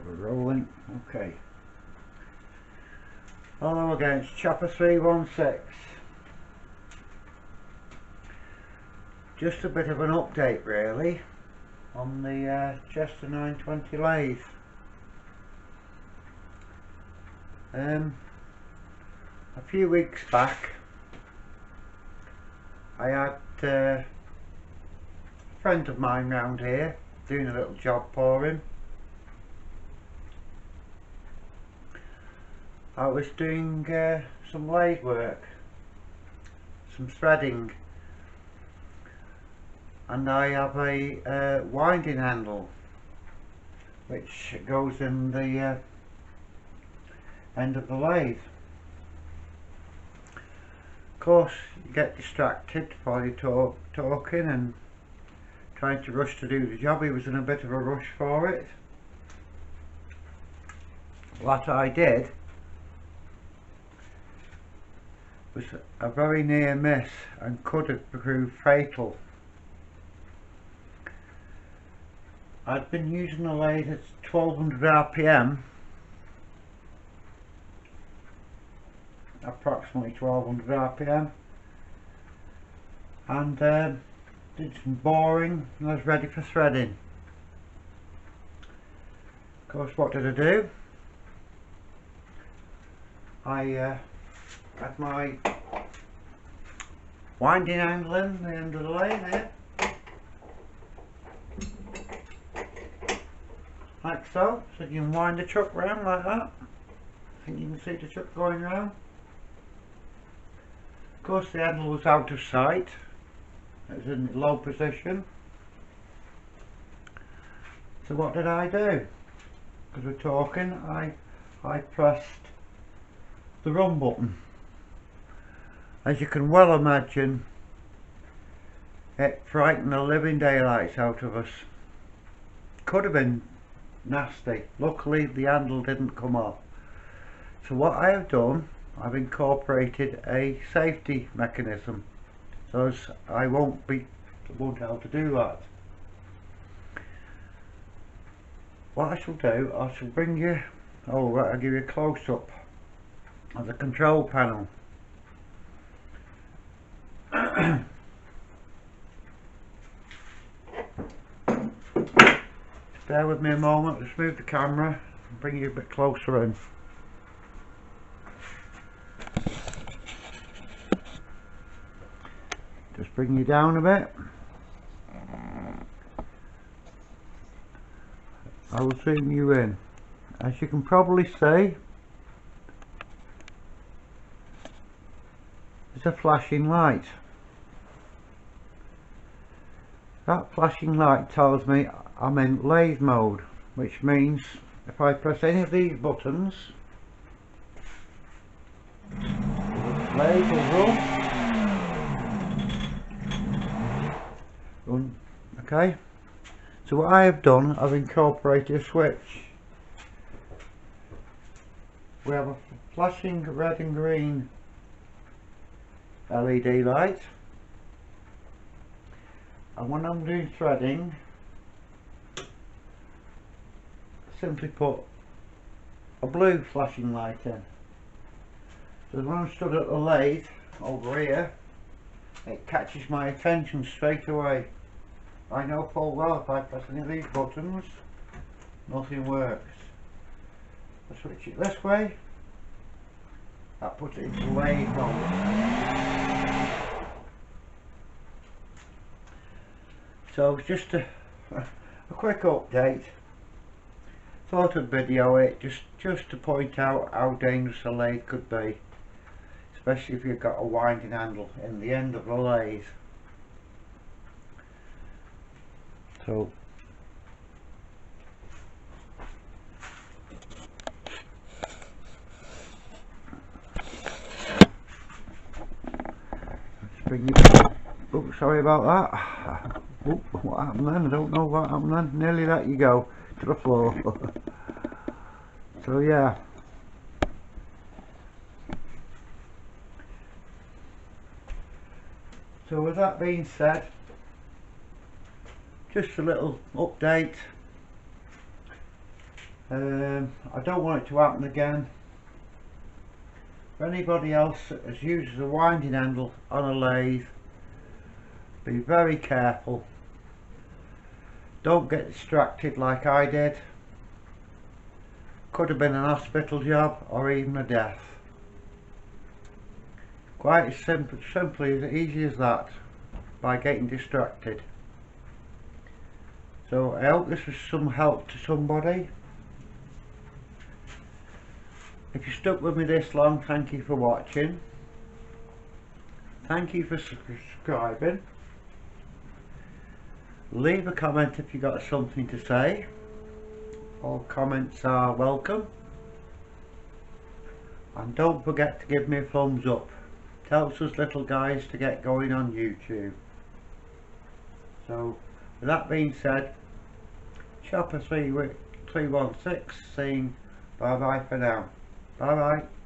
that we're rolling. Okay. Hello again, it's Chopper 316. Just a bit of an update really on the Chester 920 lathe. A few weeks back I had a friend of mine round here doing a little job for him. I was doing some lathe work, some threading, and I have a winding handle which goes in the end of the lathe. Of course you get distracted while you're talking and trying to rush to do the job. He was in a bit of a rush for it. What I did was a very near miss and could have proved fatal. I'd been using a lathe at 1200 RPM, approximately 1200 RPM, and did some boring and I was ready for threading. Of course, what did I do? I had my winding handle in the end of the lathe here, like so, so you can wind the chuck round like that. I think you can see the chuck going round. Of course the handle was out of sight, it was in low position. So what did I do? Because we're talking, I pressed the run button. As you can well imagine, it frightened the living daylights out of us. Could have been nasty. Luckily the handle didn't come off. So what I have done, I've incorporated a safety mechanism so as I won't be able to do that. What I shall do, I shall bring you over, I'll give you a close up of the control panel. Bear with me a moment, just move the camera and bring you a bit closer in. Just bring you down a bit. I will zoom you in. As you can probably see, there's a flashing light. That flashing light tells me I'm in lathe mode, which means if I press any of these buttons, the lathe will run. Okay, so what I have done, I've incorporated a switch. We have a flashing red and green LED light, and when I'm doing threading, simply put a blue flashing light in. So when I'm stood at the lathe over here, it catches my attention straight away. I know full well if I press any of these buttons, nothing works. I switch it this way, that puts it into lathe mode. So just a quick update. Thought I'd video it just to point out how dangerous a lathe could be, especially if you've got a winding handle in the end of the lathe. So let's bring you back. Oh, sorry about that. Oh, what happened then? I don't know what happened then. Nearly let you go to the floor. So yeah, so with that being said, just a little update. I don't want it to happen again. For anybody else that uses a winding handle on a lathe, be very careful. Don't get distracted like I did. Could have been an hospital job or even a death. Quite as simply as easy as that, by getting distracted. So I hope this was some help to somebody. If you stuck with me this long, thank you for watching. Thank you for subscribing. Leave a comment if you got something to say. All comments are welcome. And don't forget to give me a thumbs up. It helps us little guys to get going on YouTube. So with that being said, Chopper 316 saying bye bye for now. Bye bye.